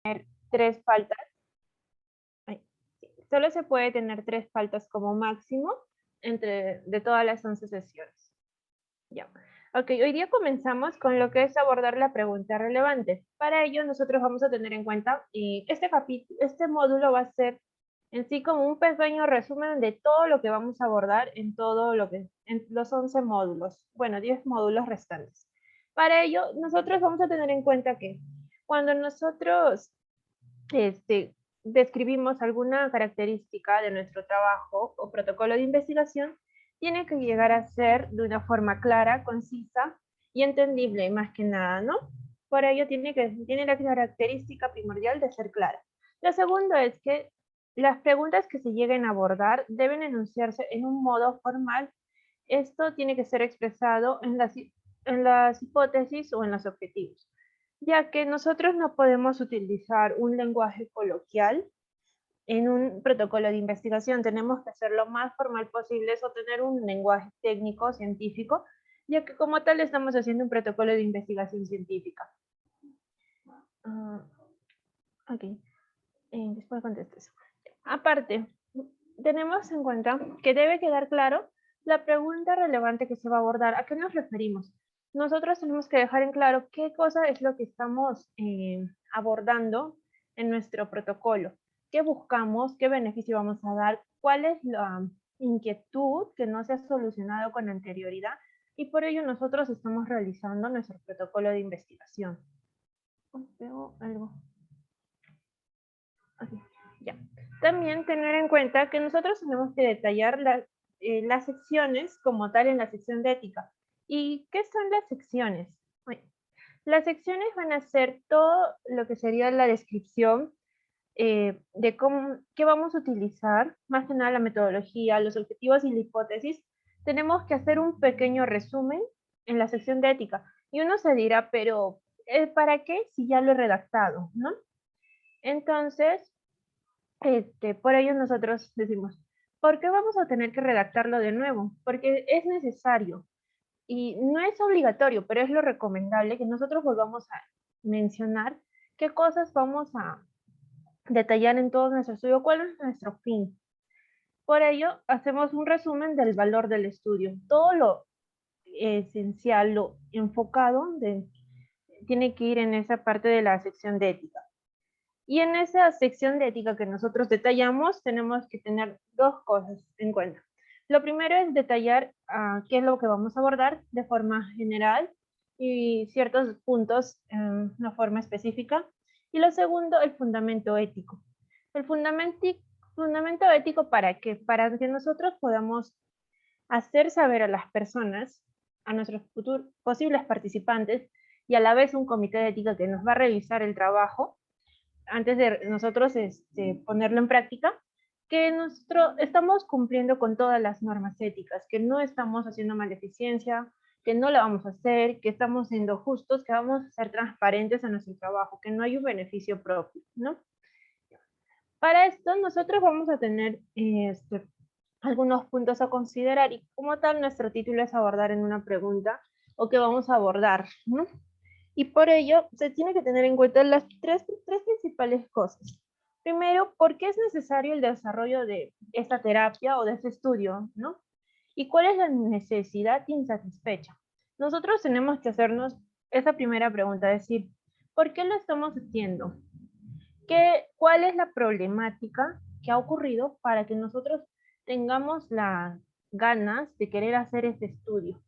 3 faltas. Ay, solo se puede tener 3 faltas como máximo de todas las 11 sesiones. Ya. Ok, hoy día comenzamos con lo que es abordar la pregunta relevante. Para ello, nosotros vamos a tener en cuenta, y este módulo va a ser en sí como un pequeño resumen de todo lo que vamos a abordar en los 11 módulos, bueno, 10 módulos restantes. Para ello, nosotros vamos a tener en cuenta que cuando nosotros describimos alguna característica de nuestro trabajo o protocolo de investigación, tiene que llegar a ser de una forma clara, concisa y entendible, más que nada, ¿no? Por ello tiene la característica primordial de ser clara. Lo segundo es que las preguntas que se lleguen a abordar deben enunciarse en un modo formal. Esto tiene que ser expresado en las hipótesis o en los objetivos, ya que nosotros no podemos utilizar un lenguaje coloquial en un protocolo de investigación. Tenemos que hacer lo más formal posible, o tener un lenguaje técnico, científico, ya que como tal estamos haciendo un protocolo de investigación científica. Ok, después contesto eso. Aparte, tenemos en cuenta que debe quedar claro la pregunta relevante que se va a abordar. ¿A qué nos referimos? Nosotros tenemos que dejar en claro qué cosa es lo que estamos abordando en nuestro protocolo, qué buscamos, qué beneficio vamos a dar, cuál es la inquietud que no se ha solucionado con anterioridad, y por ello nosotros estamos realizando nuestro protocolo de investigación. Veo algo. Okay, ya. También tener en cuenta que nosotros tenemos que detallar las secciones como tal en la sección de ética. ¿Y qué son las secciones? Bueno, las secciones van a ser todo lo que sería la descripción de qué vamos a utilizar, más que nada la metodología, los objetivos y la hipótesis. Tenemos que hacer un pequeño resumen en la sección de ética. Y uno se dirá, pero ¿para qué si ya lo he redactado? ¿No? Entonces, por ello nosotros decimos, ¿por qué vamos a tener que redactarlo de nuevo? Porque es necesario y no es obligatorio, pero es lo recomendable que nosotros volvamos a mencionar qué cosas vamos a detallar en todo nuestro estudio, cuál es nuestro fin. Por ello, hacemos un resumen del valor del estudio. Todo lo esencial, lo enfocado, tiene que ir en esa parte de la sección de ética. Y en esa sección de ética que nosotros detallamos, tenemos que tener 2 cosas en cuenta. Lo primero es detallar qué es lo que vamos a abordar de forma general y ciertos puntos en una forma específica. Y lo segundo, el fundamento ético. El fundamento ético, ¿para qué? Para que nosotros podamos hacer saber a las personas, a nuestros posibles participantes, y a la vez un comité de ética que nos va a revisar el trabajo, antes de nosotros ponerlo en práctica, que nosotros estamos cumpliendo con todas las normas éticas, que no estamos haciendo maleficencia, que no la vamos a hacer, que estamos siendo justos, que vamos a ser transparentes en nuestro trabajo, que no hay un beneficio propio, ¿no? Para esto nosotros vamos a tener algunos puntos a considerar, y como tal nuestro título es abordar en una pregunta o que vamos a abordar, ¿no? Y por ello se tiene que tener en cuenta las tres principales cosas. Primero, ¿por qué es necesario el desarrollo de esta terapia o de este estudio, ¿no? ¿Y cuál es la necesidad insatisfecha? Nosotros tenemos que hacernos esa primera pregunta, es decir, ¿por qué lo estamos haciendo? ¿Cuál es la problemática que ha ocurrido para que nosotros tengamos las ganas de querer hacer este estudio?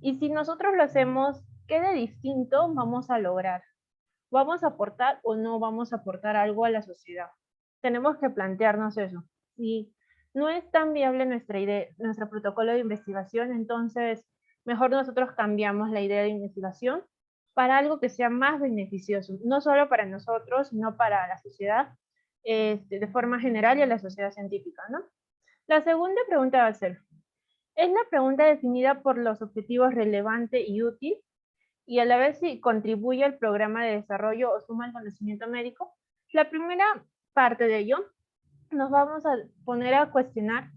Y si nosotros lo hacemos, ¿qué de distinto vamos a lograr? ¿Vamos a aportar o no vamos a aportar algo a la sociedad? Tenemos que plantearnos eso. Si no es tan viable nuestra idea, nuestro protocolo de investigación, entonces mejor nosotros cambiamos la idea de investigación para algo que sea más beneficioso, no solo para nosotros, sino para la sociedad de forma general y a la sociedad científica, ¿no? La segunda pregunta va a ser, ¿es la pregunta definida por los objetivos relevante y útil, y a la vez si contribuye al programa de desarrollo o suma al conocimiento médico? La primera parte de ello nos vamos a poner a cuestionar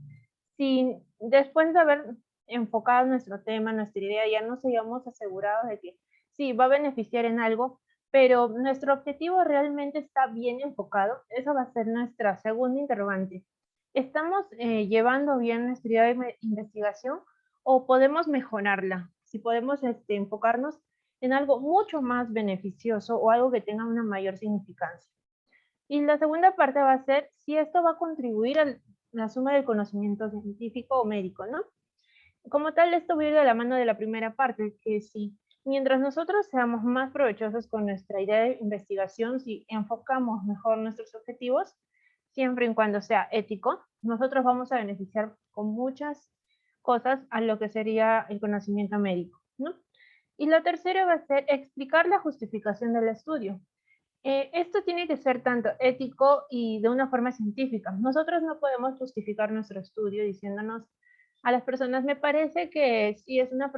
si después de haber enfocado nuestro tema, nuestra idea, ya nos hayamos asegurado de que sí, va a beneficiar en algo, pero ¿nuestro objetivo realmente está bien enfocado? Eso va a ser nuestra segunda interrogante. ¿Estamos llevando bien nuestra idea de investigación o podemos mejorarla? Si podemos enfocarnos en algo mucho más beneficioso o algo que tenga una mayor significancia. Y la segunda parte va a ser si esto va a contribuir a la suma del conocimiento científico o médico, ¿no? Como tal, esto va a ir de la mano de la primera parte, que si mientras nosotros seamos más provechosos con nuestra idea de investigación, si enfocamos mejor nuestros objetivos, siempre y cuando sea ético, nosotros vamos a beneficiar con muchas cosas a lo que sería el conocimiento médico, ¿no? Y lo tercero va a ser explicar la justificación del estudio. Esto tiene que ser tanto ético y de una forma científica. Nosotros no podemos justificar nuestro estudio diciéndonos a las personas, me parece que sí es una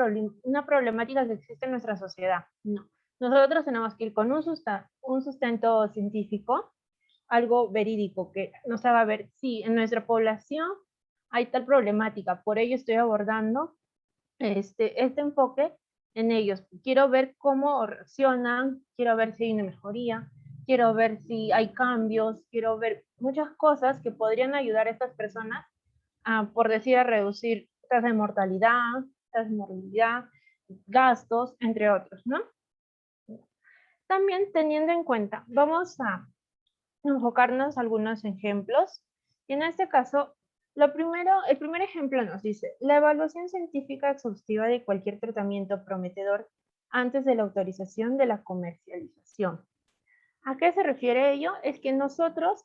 problemática que existe en nuestra sociedad. No. Nosotros tenemos que ir con un sustento científico, algo verídico, que nos haga ver si en nuestra población hay tal problemática. Por ello estoy abordando este enfoque en ellos. Quiero ver cómo reaccionan, quiero ver si hay una mejoría, quiero ver si hay cambios, quiero ver muchas cosas que podrían ayudar a estas personas por decir, a reducir tasas de mortalidad, tasas de morbilidad, gastos, entre otros, ¿no? También teniendo en cuenta, vamos a enfocarnos algunos ejemplos. Y en este caso, el primer ejemplo nos dice, la evaluación científica exhaustiva de cualquier tratamiento prometedor antes de la autorización de la comercialización. ¿A qué se refiere ello? Es que nosotros,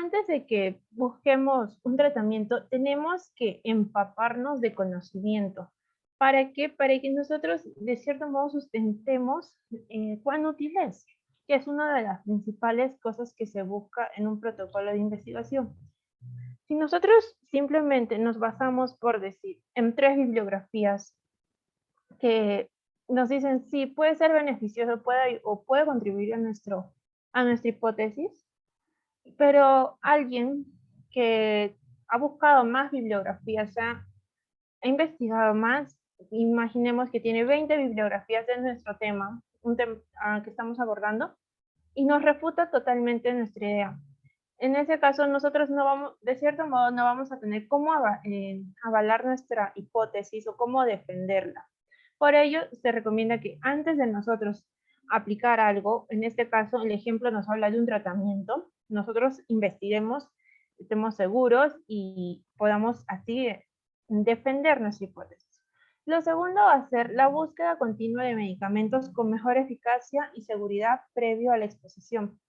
antes de que busquemos un tratamiento, tenemos que empaparnos de conocimiento. ¿Para qué? Para que nosotros, de cierto modo, sustentemos cuán útil es, que es una de las principales cosas que se busca en un protocolo de investigación. Si nosotros simplemente nos basamos, por decir, en 3 bibliografías que nos dicen si puede ser beneficioso o puede contribuir a nuestra hipótesis, pero alguien que ha buscado más bibliografías, ha investigado más, imaginemos que tiene 20 bibliografías de nuestro tema, un tema que estamos abordando, y nos refuta totalmente nuestra idea. En ese caso, nosotros no vamos, de cierto modo, no vamos a tener cómo avalar nuestra hipótesis o cómo defenderla. Por ello, se recomienda que antes de nosotros aplicar algo, en este caso, el ejemplo nos habla de un tratamiento, nosotros investiguemos, estemos seguros y podamos así defender nuestra hipótesis. Lo segundo va a ser la búsqueda continua de medicamentos con mejor eficacia y seguridad previo a la exposición.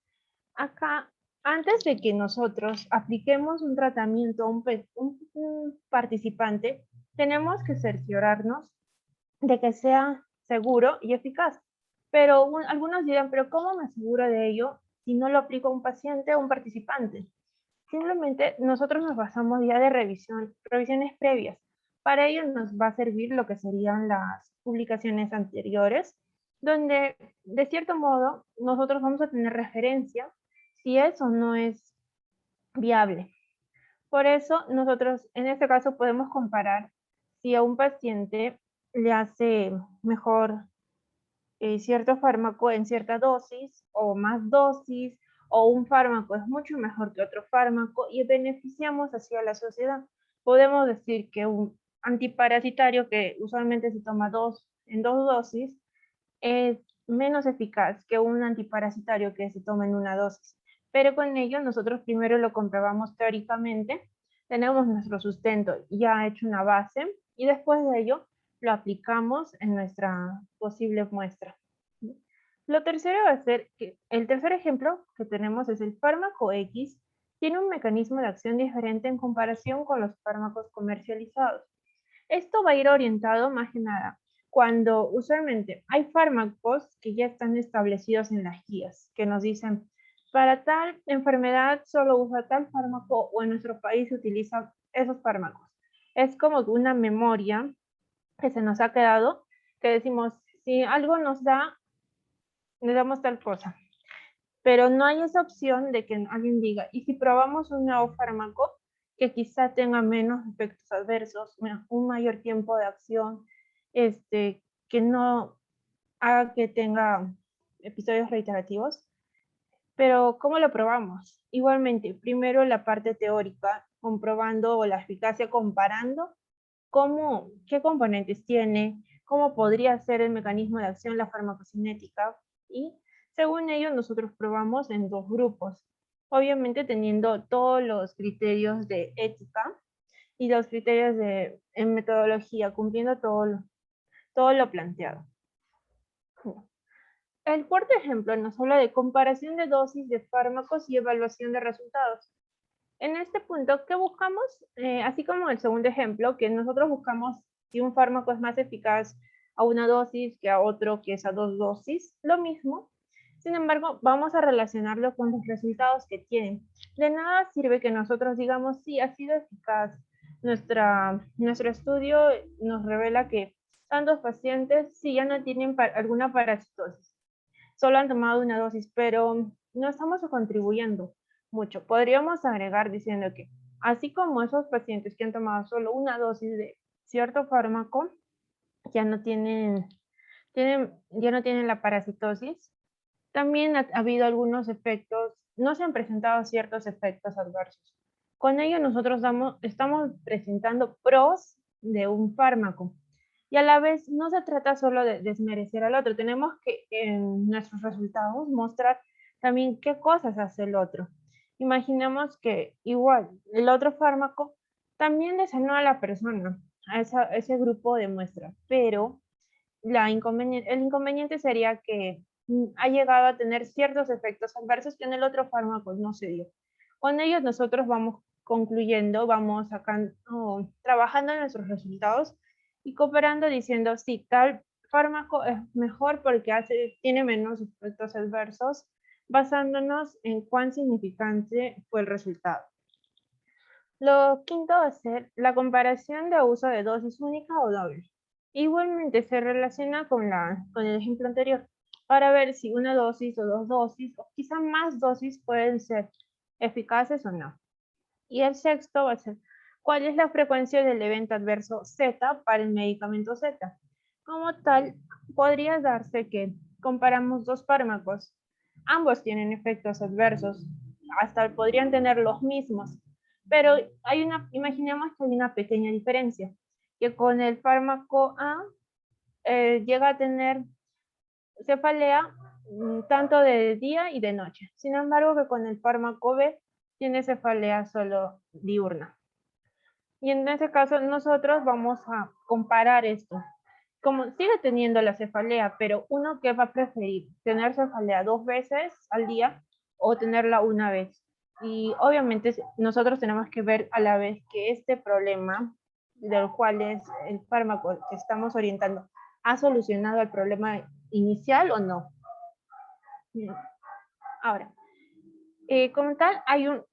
Acá, antes de que nosotros apliquemos un tratamiento a un participante, tenemos que cerciorarnos de que sea seguro y eficaz. Pero algunos dirán, pero ¿cómo me aseguro de ello si no lo aplico a un paciente o un participante? Simplemente nosotros nos basamos ya de revisiones previas. Para ello nos va a servir lo que serían las publicaciones anteriores, donde de cierto modo nosotros vamos a tener referencia si eso no es viable. Por eso nosotros en este caso podemos comparar si a un paciente le hace mejor cierto fármaco en cierta dosis o más dosis, o un fármaco es mucho mejor que otro fármaco y beneficiamos así a la sociedad. Podemos decir que un antiparasitario que usualmente se toma en dos dosis es menos eficaz que un antiparasitario que se toma en una dosis. Pero con ello nosotros primero lo comprobamos teóricamente, tenemos nuestro sustento ya hecho una base y después de ello lo aplicamos en nuestra posible muestra. Lo tercero va a ser que el tercer ejemplo que tenemos es el fármaco X tiene un mecanismo de acción diferente en comparación con los fármacos comercializados. Esto va a ir orientado más que nada cuando usualmente hay fármacos que ya están establecidos en las guías, que nos dicen, para tal enfermedad solo usa tal fármaco o en nuestro país se utilizan esos fármacos. Es como una memoria que se nos ha quedado, que decimos, si algo nos da, le damos tal cosa. Pero no hay esa opción de que alguien diga, ¿y si probamos un nuevo fármaco que quizá tenga menos efectos adversos, un mayor tiempo de acción, que no haga que tenga episodios reiterativos. Pero, ¿cómo lo probamos? Igualmente, primero la parte teórica, comprobando la eficacia, comparando qué componentes tiene, cómo podría ser el mecanismo de acción, la farmacocinética, y según ello nosotros probamos en 2 grupos, obviamente teniendo todos los criterios de ética y los criterios en metodología, cumpliendo todo lo planteado. El cuarto ejemplo nos habla de comparación de dosis de fármacos y evaluación de resultados. En este punto, ¿qué buscamos? Así como el segundo ejemplo, que nosotros buscamos si un fármaco es más eficaz a una dosis que a otro que es a 2 dosis, lo mismo. Sin embargo, vamos a relacionarlo con los resultados que tienen. De nada sirve que nosotros digamos, sí, ha sido eficaz. Nuestro estudio nos revela que tantos pacientes sí ya no tienen alguna parasitosis. Solo han tomado una dosis, pero no estamos contribuyendo mucho. Podríamos agregar diciendo que, así como esos pacientes que han tomado solo una dosis de cierto fármaco, ya no tienen la parasitosis, también ha habido algunos efectos, no se han presentado ciertos efectos adversos. Con ello nosotros estamos presentando pros de un fármaco. Y a la vez no se trata solo de desmerecer al otro, tenemos que en nuestros resultados mostrar también qué cosas hace el otro. Imaginemos que igual el otro fármaco también le sanó a la persona, a ese grupo de muestra, pero el inconveniente sería que ha llegado a tener ciertos efectos adversos que en el otro fármaco no se dio. Con ellos nosotros vamos concluyendo, vamos sacando, trabajando en nuestros resultados y cooperando diciendo, sí, tal fármaco es mejor porque tiene menos efectos adversos, basándonos en cuán significante fue el resultado. Lo quinto va a ser la comparación de uso de dosis única o doble. Igualmente se relaciona con el ejemplo anterior, para ver si una dosis o 2 dosis, o quizá más dosis pueden ser eficaces o no. Y el sexto va a ser, ¿cuál es la frecuencia del evento adverso Z para el medicamento Z? Como tal, podría darse que comparamos 2 fármacos. Ambos tienen efectos adversos, hasta podrían tener los mismos, pero imaginemos que hay una pequeña diferencia, que con el fármaco A llega a tener cefalea tanto de día y de noche. Sin embargo, que con el fármaco B tiene cefalea solo diurna. Y en ese caso nosotros vamos a comparar esto. Como sigue teniendo la cefalea, pero uno que va a preferir tener cefalea 2 veces al día o tenerla una vez. Y obviamente nosotros tenemos que ver a la vez que este problema, del cual es el fármaco que estamos orientando, ha solucionado el problema inicial o no. Ahora, como tal,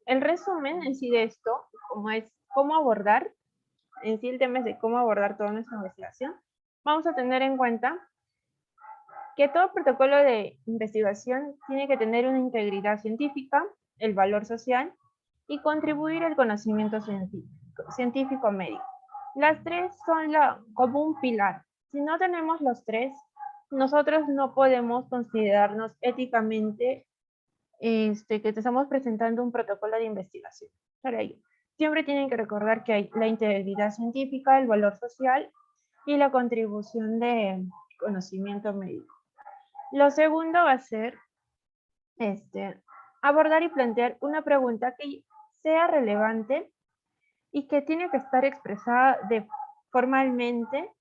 el resumen en sí de esto, como es cómo abordar, en sí el tema es de cómo abordar toda nuestra investigación. Vamos a tener en cuenta que todo protocolo de investigación tiene que tener una integridad científica, el valor social y contribuir al conocimiento científico médico. Las tres son como un pilar. Si no tenemos los tres, nosotros no podemos considerarnos éticamente que te estamos presentando un protocolo de investigación. Para ello, siempre tienen que recordar que hay la integridad científica, el valor social y la contribución de conocimiento médico. Lo segundo va a ser abordar y plantear una pregunta que sea relevante y que tiene que estar expresada formalmente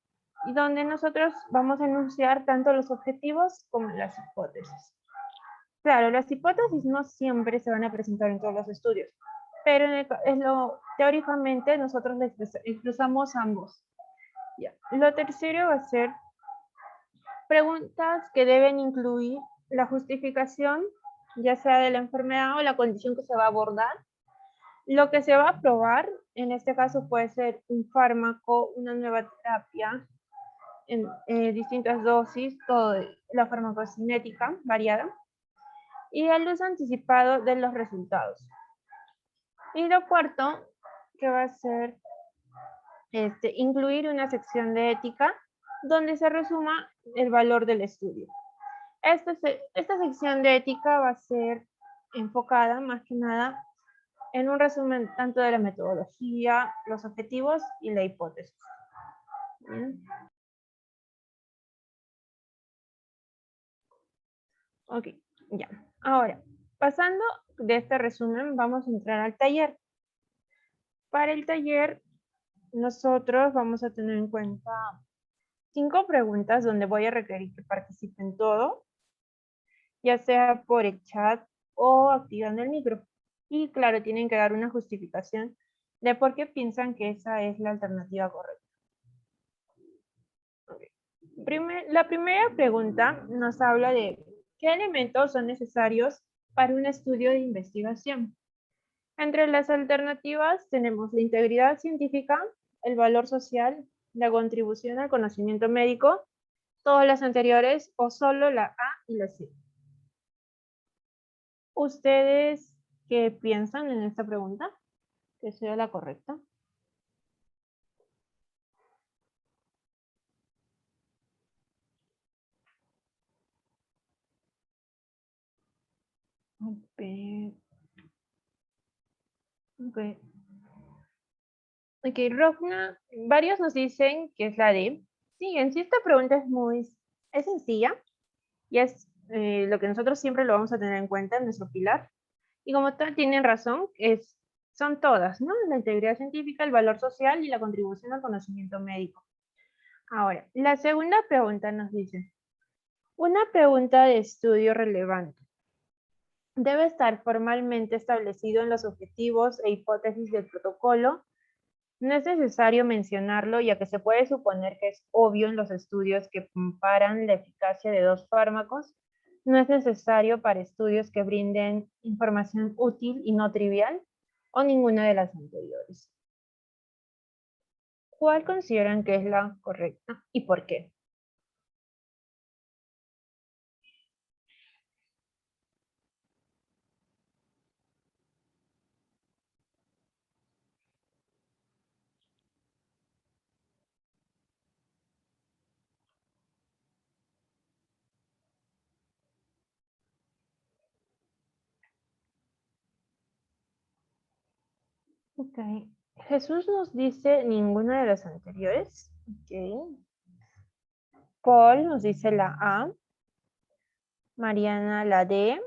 y donde nosotros vamos a enunciar tanto los objetivos como las hipótesis. Claro, las hipótesis no siempre se van a presentar en todos los estudios, pero teóricamente nosotros expresamos ambos. Ya. Lo tercero va a ser preguntas que deben incluir la justificación, ya sea de la enfermedad o la condición que se va a abordar, lo que se va a probar, en este caso puede ser un fármaco, una nueva terapia, en distintas dosis, la farmacocinética variada, y el uso anticipado de los resultados. Y lo cuarto, que va a ser incluir una sección de ética donde se resuma el valor del estudio. Esta sección de ética va a ser enfocada más que nada en un resumen tanto de la metodología, los objetivos y la hipótesis. ¿Bien? Ok, ya. Ahora, pasando de este resumen, vamos a entrar al taller. Para el taller, nosotros vamos a tener en cuenta 5 preguntas donde voy a requerir que participen todos, ya sea por el chat o activando el micro. Y claro, tienen que dar una justificación de por qué piensan que esa es la alternativa correcta. Okay. La primera pregunta nos habla de qué elementos son necesarios para un estudio de investigación. Entre las alternativas tenemos la integridad científica, el valor social, la contribución al conocimiento médico, todas las anteriores o solo la A y la C. ¿Ustedes qué piensan en esta pregunta? ¿Que sea la correcta? Ok. Ok, Rofna, varios nos dicen que es la D. Sí, en sí esta pregunta es sencilla y es lo que nosotros siempre lo vamos a tener en cuenta en nuestro pilar. Y como tal, tienen razón, son todas, ¿no? La integridad científica, el valor social y la contribución al conocimiento médico. Ahora, la segunda pregunta nos dice, una pregunta de estudio relevante. Debe estar formalmente establecido en los objetivos e hipótesis del protocolo. No es necesario mencionarlo, ya que se puede suponer que es obvio en los estudios que comparan la eficacia de 2 fármacos. No es necesario para estudios que brinden información útil y no trivial, o ninguna de las anteriores. ¿Cuál consideran que es la correcta y por qué? Ok. Jesús nos dice ninguna de las anteriores. Ok. Paul nos dice la A. Mariana la D.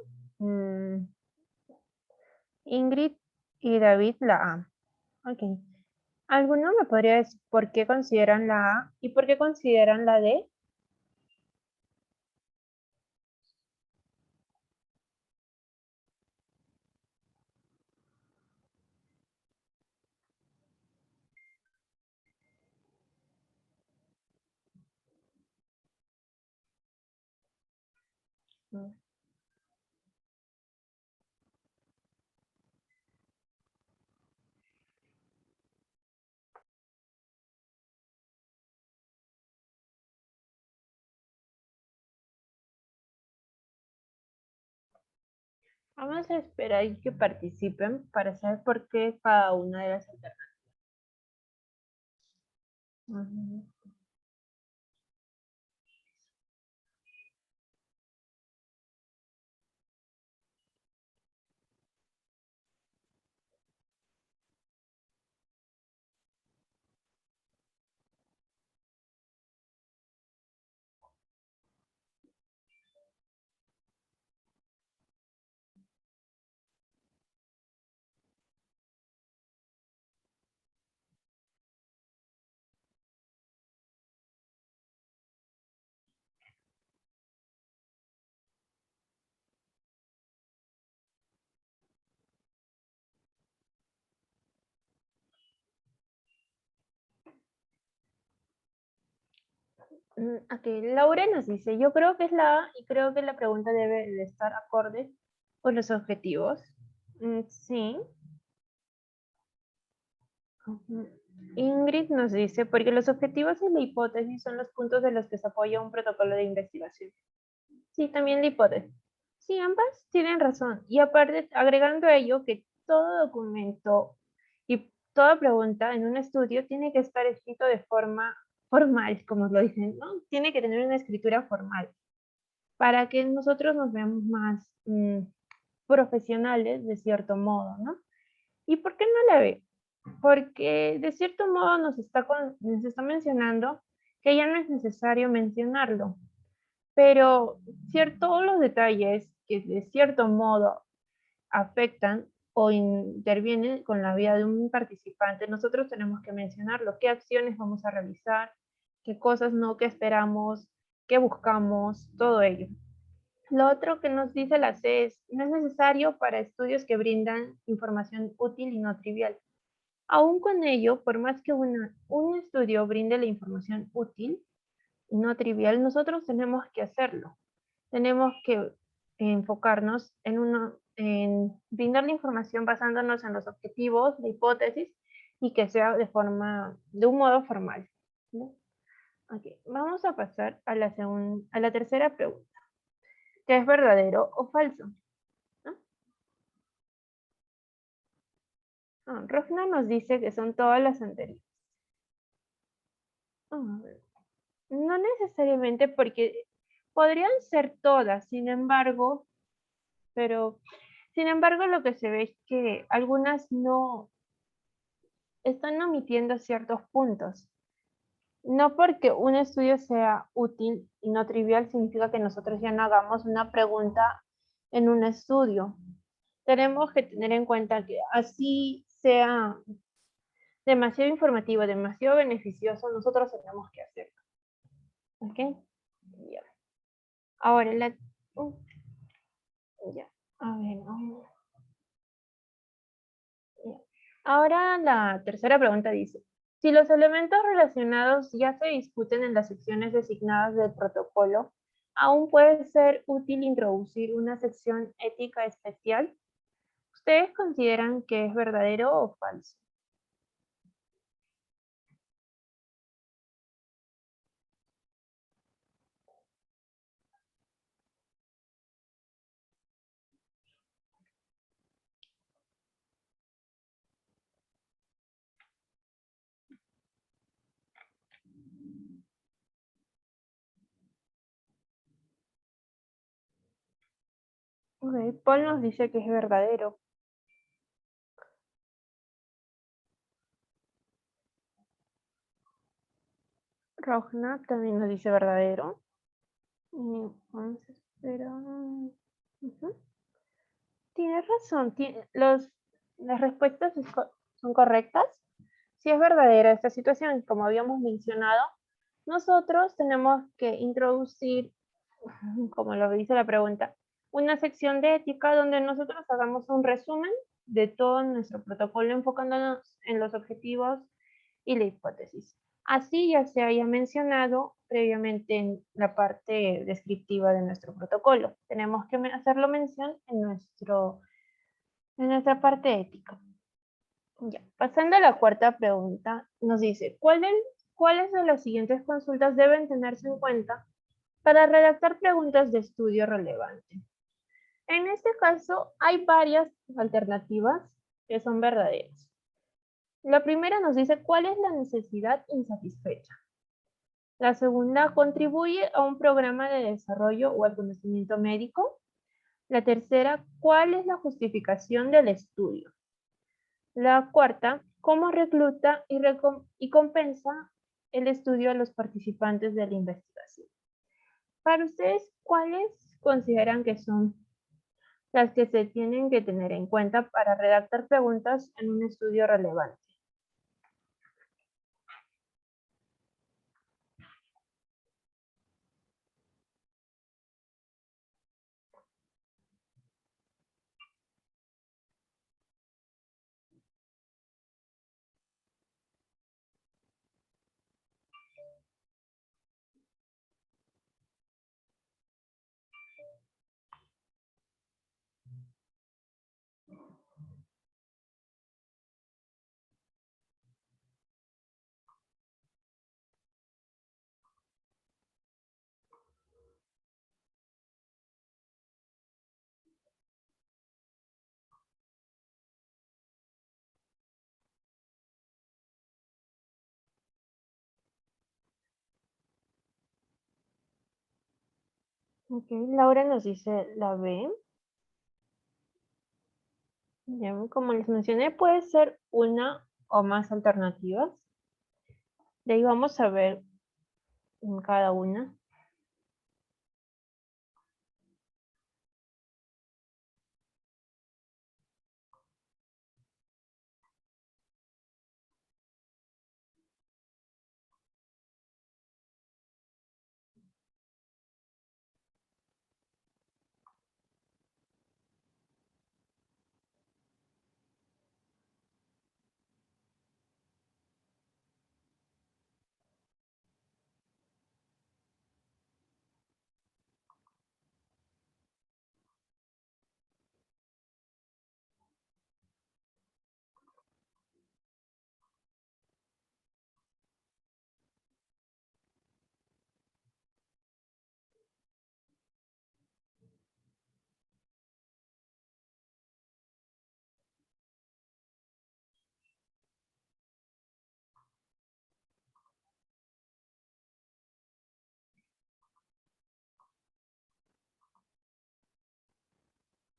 Ingrid y David la A. Ok. ¿Alguno me podría decir por qué consideran la A y por qué consideran la D? Vamos a esperar que participen para saber por qué cada una de las alternativas. Ok, Laura nos dice, yo creo que es la A y creo que la pregunta debe de estar acorde con los objetivos. Sí. Ingrid nos dice, porque los objetivos y la hipótesis son los puntos de los que se apoya un protocolo de investigación. Sí, también la hipótesis. Sí, ambas tienen razón. Y aparte, agregando a ello que todo documento y toda pregunta en un estudio tiene que estar escrito de forma formal, como lo dicen, ¿no? Tiene que tener una escritura formal. para que nosotros nos veamos más profesionales de cierto modo, ¿no? ¿Y por qué no la ve? Porque de cierto modo nos está mencionando que ya no es necesario mencionarlo, pero todos los detalles que de cierto modo afectan o intervienen con la vida de un participante, nosotros tenemos que mencionarlo, qué acciones vamos a realizar, qué cosas no, qué esperamos, qué buscamos, todo ello. Lo otro que nos dice la C es, no es necesario para estudios que brindan información útil y no trivial. Aún con ello, por más que un estudio brinde la información útil y no trivial, nosotros tenemos que hacerlo. Tenemos que enfocarnos en brindar la información basándonos en los objetivos, la hipótesis y que sea de un modo formal. ¿No? Okay. Vamos a pasar a a la tercera pregunta, que es verdadero o falso. ¿No? Rofna nos dice que son todas las anteriores. No necesariamente porque podrían ser todas, sin embargo lo que se ve es que algunas no están omitiendo ciertos puntos. No porque un estudio sea útil y no trivial significa que nosotros ya no hagamos una pregunta en un estudio. Tenemos que tener en cuenta que así sea demasiado informativo, demasiado beneficioso, nosotros tenemos que hacerlo. ¿Ok? Ya. Ahora, ya. A ver, ya. Ahora la tercera pregunta dice, si los elementos relacionados ya se discuten en las secciones designadas del protocolo, ¿aún puede ser útil introducir una sección ética especial? ¿Ustedes consideran que es verdadero o falso? Okay, Paul nos dice que es verdadero. Rogna también nos dice verdadero. Y vamos a esperar. Tienes razón, las respuestas son correctas. Si es verdadera esta situación, como habíamos mencionado, nosotros tenemos que introducir, como lo dice la pregunta, una sección de ética donde nosotros hagamos un resumen de todo nuestro protocolo enfocándonos en los objetivos y la hipótesis. Así ya se haya mencionado previamente en la parte descriptiva de nuestro protocolo. Tenemos que hacerlo mención en nuestra parte ética. Ya. Pasando a la cuarta pregunta, nos dice, ¿cuáles de las siguientes consultas deben tenerse en cuenta para redactar preguntas de estudio relevante? En este caso, hay varias alternativas que son verdaderas. La primera nos dice cuál es la necesidad insatisfecha. La segunda, contribuye a un programa de desarrollo o al conocimiento médico. La tercera, ¿cuál es la justificación del estudio? La cuarta, ¿cómo recluta y compensa el estudio a los participantes de la investigación? Para ustedes, ¿cuáles consideran que son las que se tienen que tener en cuenta para redactar preguntas en un estudio relevante? Ok, Laura nos dice la B. Ya, como les mencioné, puede ser una o más alternativas. De ahí vamos a ver en cada una.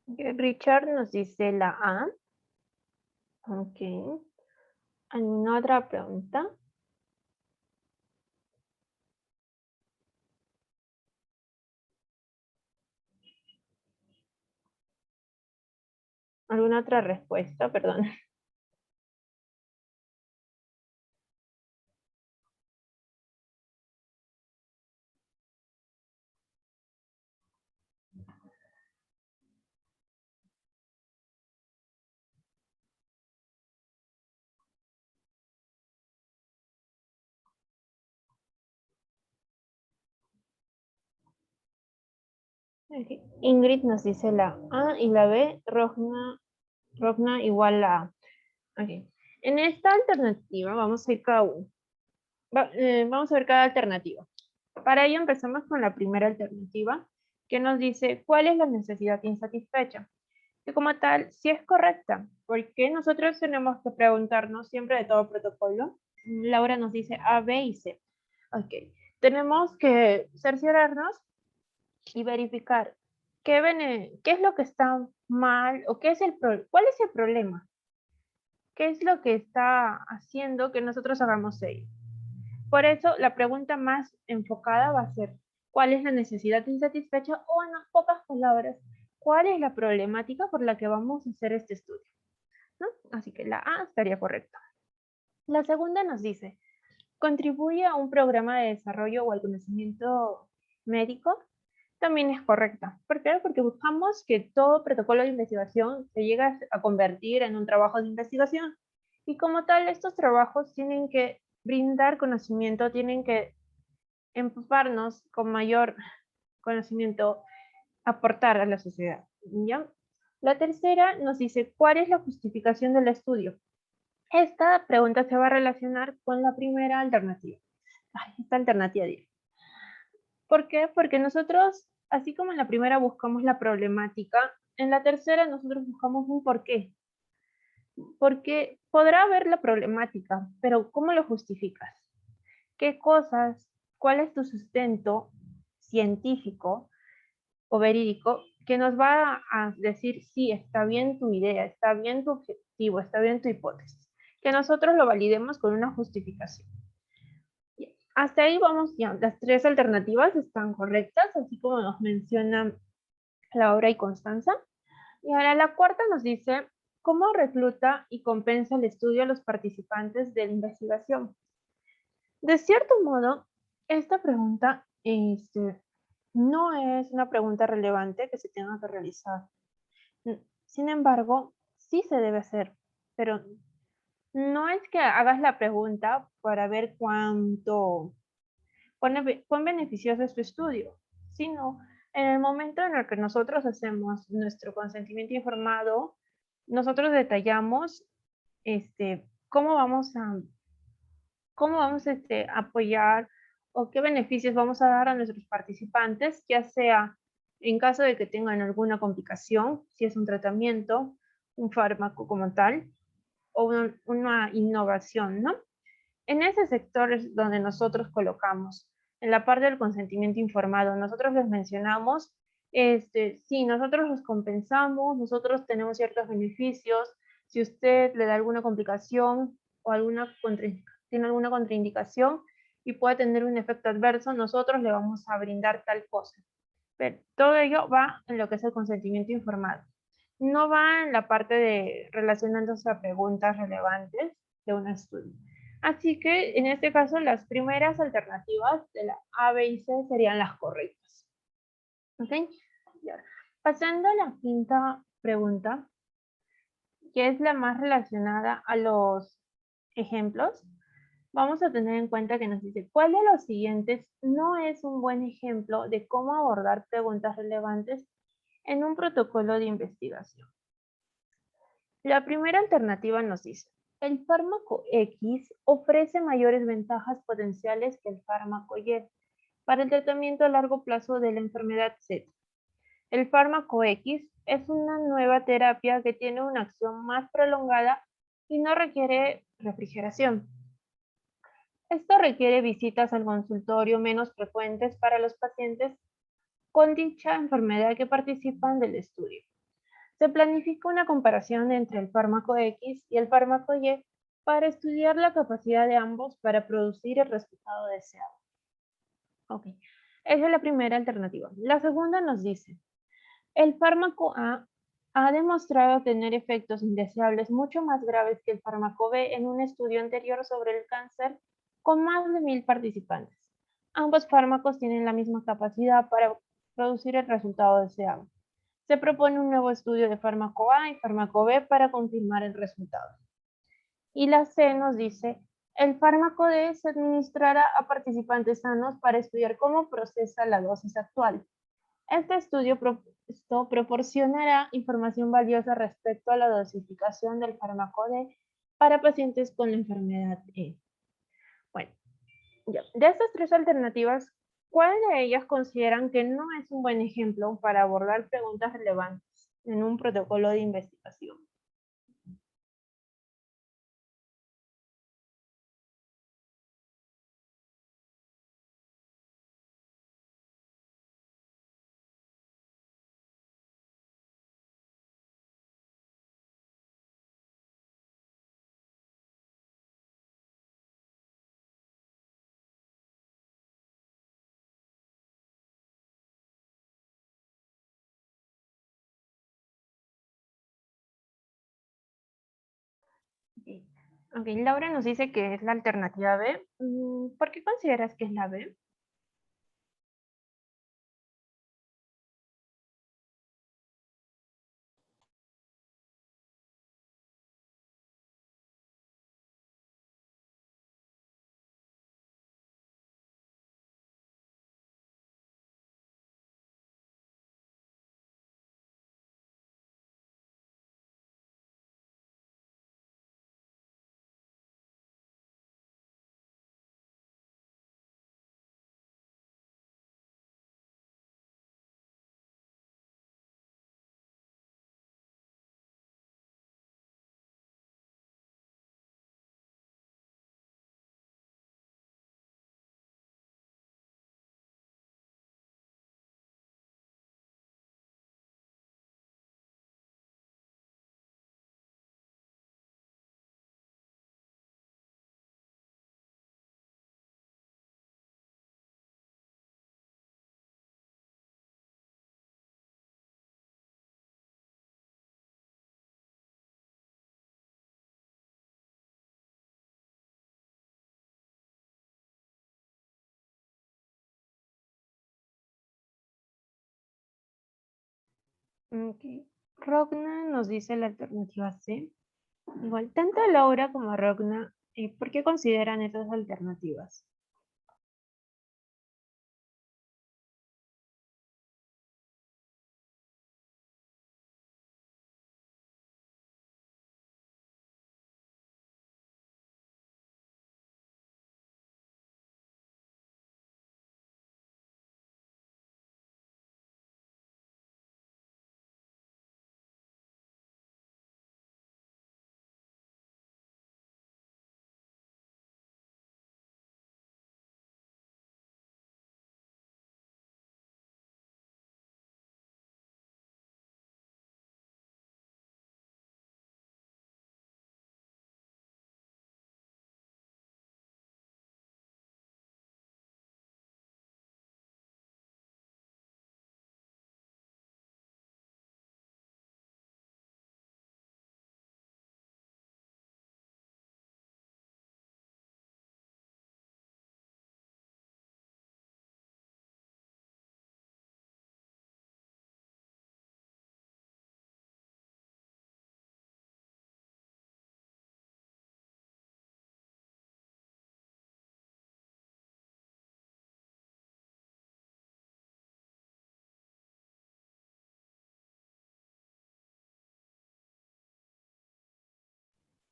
Richard nos dice la A. Ok. ¿Alguna otra pregunta? ¿Alguna otra respuesta? Perdón. Ok. Ingrid nos dice la A y la B, Rogna igual la A. Ok. En esta alternativa vamos a ir cada uno. Vamos a ver cada alternativa. Para ello empezamos con la primera alternativa, que nos dice cuál es la necesidad insatisfecha. Que como tal, si es correcta, porque nosotros tenemos que preguntarnos siempre de todo protocolo. Laura nos dice A, B y C. Ok. Tenemos que cerciorarnos y verificar qué es lo que está mal o cuál es el problema, qué es lo que está haciendo que nosotros hagamos ello. Por eso, la pregunta más enfocada va a ser, ¿cuál es la necesidad insatisfecha? O en pocas palabras, ¿cuál es la problemática por la que vamos a hacer este estudio? ¿No? Así que la A estaría correcta. La segunda nos dice, ¿contribuye a un programa de desarrollo o al conocimiento médico? También es correcta. ¿Por qué? Porque buscamos que todo protocolo de investigación se llegue a convertir en un trabajo de investigación. Y como tal, estos trabajos tienen que brindar conocimiento, tienen que empaparnos con mayor conocimiento, aportar a la sociedad. ¿Ya? La tercera nos dice, ¿cuál es la justificación del estudio? Esta pregunta se va a relacionar con la primera alternativa. Esta alternativa 10. ¿Por qué? Porque nosotros, así como en la primera buscamos la problemática, en la tercera nosotros buscamos un porqué. Porque podrá haber la problemática, pero ¿cómo lo justificas? ¿Qué cosas? ¿Cuál es tu sustento científico o verídico que nos va a decir sí, está bien tu idea, está bien tu objetivo, está bien tu hipótesis? Que nosotros lo validemos con una justificación. Hasta ahí vamos, ya, las tres alternativas están correctas, así como nos mencionan Laura y Constanza. Y ahora la cuarta nos dice, ¿cómo recluta y compensa el estudio a los participantes de la investigación? De cierto modo, esta pregunta no es una pregunta relevante que se tenga que realizar. Sin embargo, sí se debe hacer, pero no es que hagas la pregunta para ver cuán beneficioso es tu estudio, sino en el momento en el que nosotros hacemos nuestro consentimiento informado, nosotros detallamos cómo cómo vamos a apoyar o qué beneficios vamos a dar a nuestros participantes, ya sea en caso de que tengan alguna complicación, si es un tratamiento, un fármaco como tal, o una innovación, ¿no? En ese sector es donde nosotros colocamos en la parte del consentimiento informado. Nosotros les mencionamos, sí, nosotros los compensamos, nosotros tenemos ciertos beneficios. Si usted le da alguna complicación o tiene alguna contraindicación y puede tener un efecto adverso, nosotros le vamos a brindar tal cosa. Pero todo ello va en lo que es el consentimiento informado. No va en la parte de relacionándose a preguntas relevantes de un estudio. Así que en este caso las primeras alternativas de la A, B y C serían las correctas. ¿Ok? Y ahora, pasando a la quinta pregunta, que es la más relacionada a los ejemplos, vamos a tener en cuenta que nos dice, ¿cuál de los siguientes no es un buen ejemplo de cómo abordar preguntas relevantes en un protocolo de investigación? La primera alternativa nos dice, el fármaco X ofrece mayores ventajas potenciales que el fármaco Y para el tratamiento a largo plazo de la enfermedad Z. El fármaco X es una nueva terapia que tiene una acción más prolongada y no requiere refrigeración. Esto requiere visitas al consultorio menos frecuentes para los pacientes con dicha enfermedad que participan del estudio. Se planifica una comparación entre el fármaco X y el fármaco Y para estudiar la capacidad de ambos para producir el resultado deseado. Ok, esa es la primera alternativa. La segunda nos dice, el fármaco A ha demostrado tener efectos indeseables mucho más graves que el fármaco B en un estudio anterior sobre el cáncer con más de 1000 participantes. Ambos fármacos tienen la misma capacidad para producir el resultado deseado. Se propone un nuevo estudio de fármaco A y fármaco B para confirmar el resultado. Y la C nos dice, el fármaco D se administrará a participantes sanos para estudiar cómo procesa la dosis actual. Este estudio proporcionará información valiosa respecto a la dosificación del fármaco D para pacientes con la enfermedad E. Bueno, ya. De estas tres alternativas, ¿cuál de ellas consideran que no es un buen ejemplo para abordar preguntas relevantes en un protocolo de investigación? Ok, ok, Laura nos dice que es la alternativa B. ¿Por qué consideras que es la B? Ok. Rogna nos dice la alternativa C. Igual, tanto Laura como Rogna, ¿por qué consideran esas alternativas?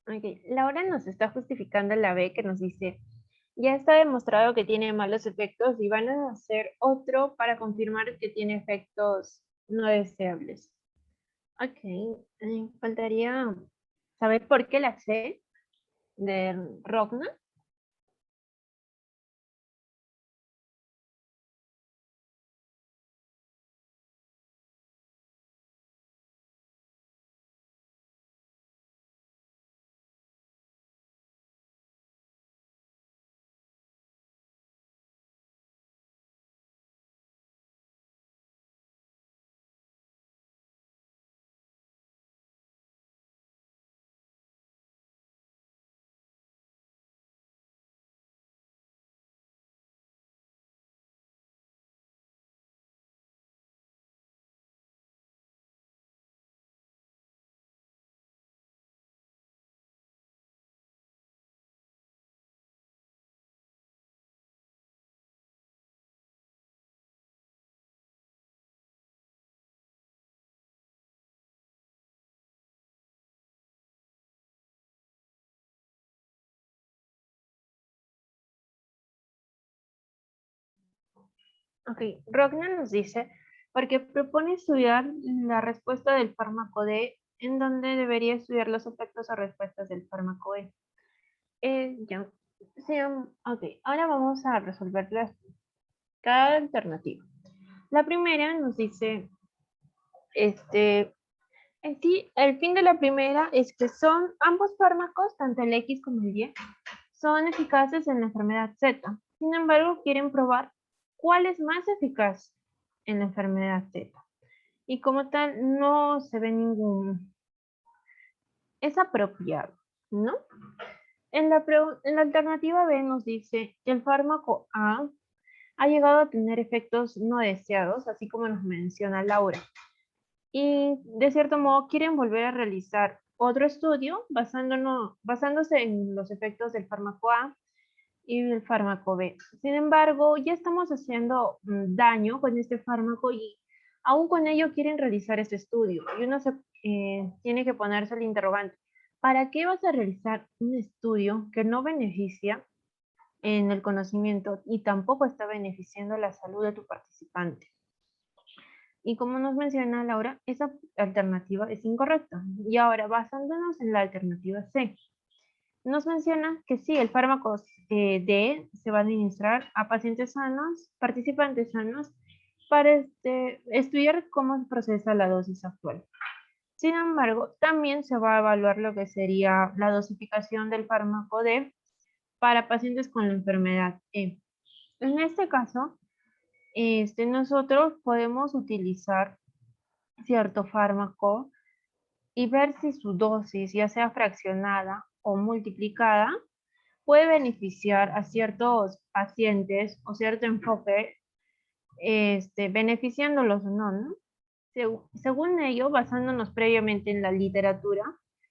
Ok, Laura nos está justificando la B que nos dice, ya está demostrado que tiene malos efectos y van a hacer otro para confirmar que tiene efectos no deseables. Ok, faltaría saber por qué la C de Rogna. Ok, Rogna nos dice, porque propone estudiar la respuesta del fármaco D, en donde debería estudiar los efectos o respuestas del fármaco E. Ya, sí, ok, ahora vamos a resolver cada alternativa. La primera nos dice, en sí, el fin de la primera es que son ambos fármacos, tanto el X como el Y, son eficaces en la enfermedad Z. Sin embargo, quieren probar cuál es más eficaz en la enfermedad Z. Y como tal, no se ve ningún... Es apropiado, ¿no? En la alternativa B nos dice que el fármaco A ha llegado a tener efectos no deseados, así como nos menciona Laura. Y de cierto modo quieren volver a realizar otro estudio basándose en los efectos del fármaco A y del fármaco B. Sin embargo, ya estamos haciendo daño con este fármaco y aún con ello quieren realizar este estudio. Y uno tiene que ponerse el interrogante, ¿para qué vas a realizar un estudio que no beneficia en el conocimiento y tampoco está beneficiando la salud de tu participante? Y como nos menciona Laura, esa alternativa es incorrecta. Y ahora, basándonos en la alternativa C, nos menciona que sí, el fármaco D se va a administrar a pacientes sanos, participantes sanos, para estudiar cómo se procesa la dosis actual. Sin embargo, también se va a evaluar lo que sería la dosificación del fármaco D para pacientes con la enfermedad E. En este caso, nosotros podemos utilizar cierto fármaco y ver si su dosis, ya sea fraccionada o multiplicada, puede beneficiar a ciertos pacientes o cierto enfoque, beneficiándolos o no, ¿no? Según ello, basándonos previamente en la literatura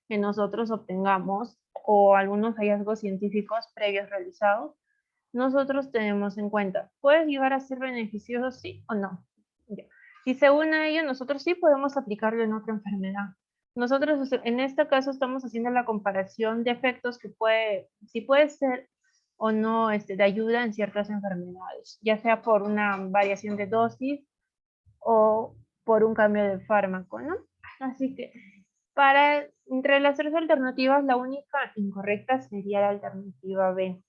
que nosotros obtengamos o algunos hallazgos científicos previos realizados, nosotros tenemos en cuenta, ¿puede llegar a ser beneficioso, sí o no? Ya. Y según ello, nosotros sí podemos aplicarlo en otra enfermedad. Nosotros en este caso estamos haciendo la comparación de efectos que si puede ser o no de ayuda en ciertas enfermedades, ya sea por una variación de dosis o por un cambio de fármaco, ¿no? Así que entre las tres alternativas, la única incorrecta sería la alternativa B.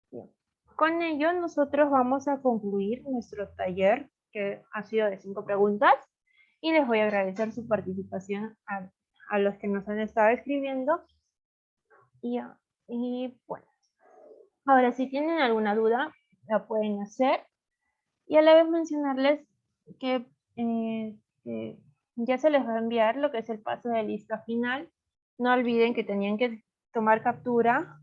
Bien. Con ello, nosotros vamos a concluir nuestro taller, que ha sido de 5 preguntas, y les voy a agradecer su participación a los que nos han estado escribiendo. Y bueno, ahora si tienen alguna duda, la pueden hacer. Y a la vez mencionarles que, que ya se les va a enviar lo que es el pase de lista final. No olviden que tenían que tomar captura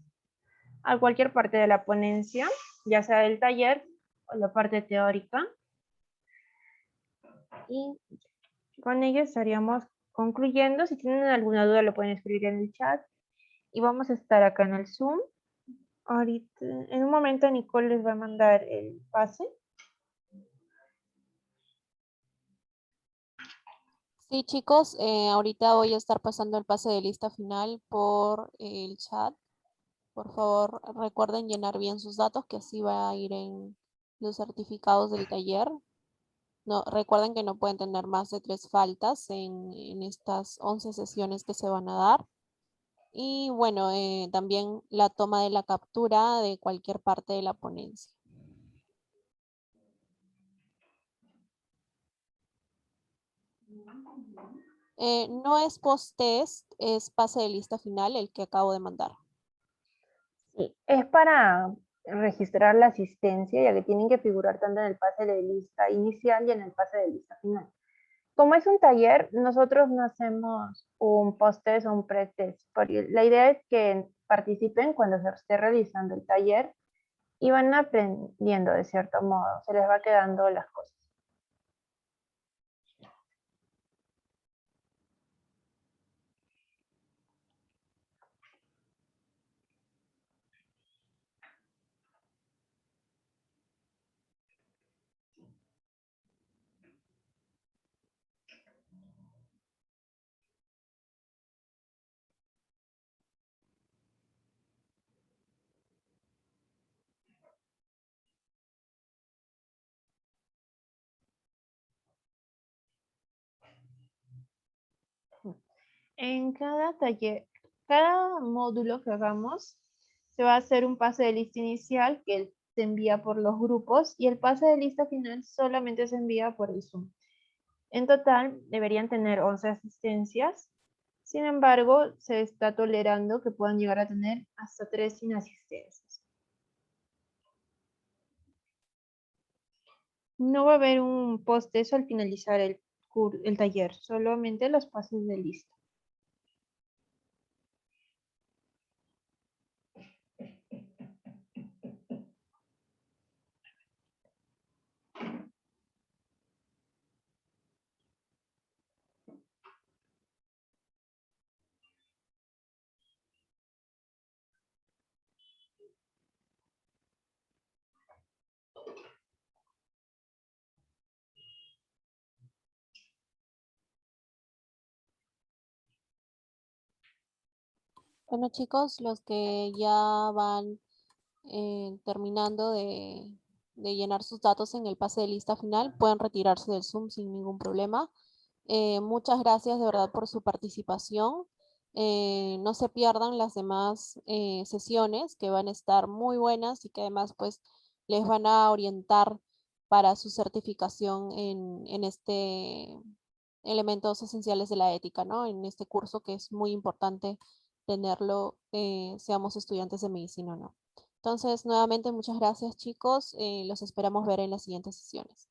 a cualquier parte de la ponencia, ya sea del taller o la parte teórica. Y con ello estaríamos concluyendo. Si tienen alguna duda lo pueden escribir en el chat. Y vamos a estar acá en el Zoom. Ahorita, en un momento Nicole les va a mandar el pase. Sí, chicos, ahorita voy a estar pasando el pase de lista final por el chat. Por favor, recuerden llenar bien sus datos, que así va a ir en los certificados del taller. No, recuerden que no pueden tener más de 3 faltas en estas 11 sesiones que se van a dar. Y bueno, también la toma de la captura de cualquier parte de la ponencia. No es post-test, es pase de lista final el que acabo de mandar. Sí, es para registrar la asistencia, ya que tienen que figurar tanto en el pase de lista inicial y en el pase de lista final. Como es un taller, nosotros no hacemos un post-test o un pre-test, porque la idea es que participen cuando se esté realizando el taller y van aprendiendo de cierto modo, se les va quedando las cosas. En cada taller, cada módulo que hagamos, se va a hacer un pase de lista inicial que se envía por los grupos y el pase de lista final solamente se envía por el Zoom. En total deberían tener 11 asistencias, sin embargo, se está tolerando que puedan llegar a tener hasta 3 inasistencias. No va a haber un post-eso al finalizar el taller, solamente los pases de lista. Bueno, chicos, los que ya van terminando de llenar sus datos en el pase de lista final, pueden retirarse del Zoom sin ningún problema. Muchas gracias de verdad por su participación. No se pierdan las demás sesiones que van a estar muy buenas y que además pues les van a orientar para su certificación en este elementos esenciales de la ética, ¿no? En este curso que es muy importante tenerlo, seamos estudiantes de medicina o no. Entonces, nuevamente, muchas gracias, chicos. Los esperamos ver en las siguientes sesiones.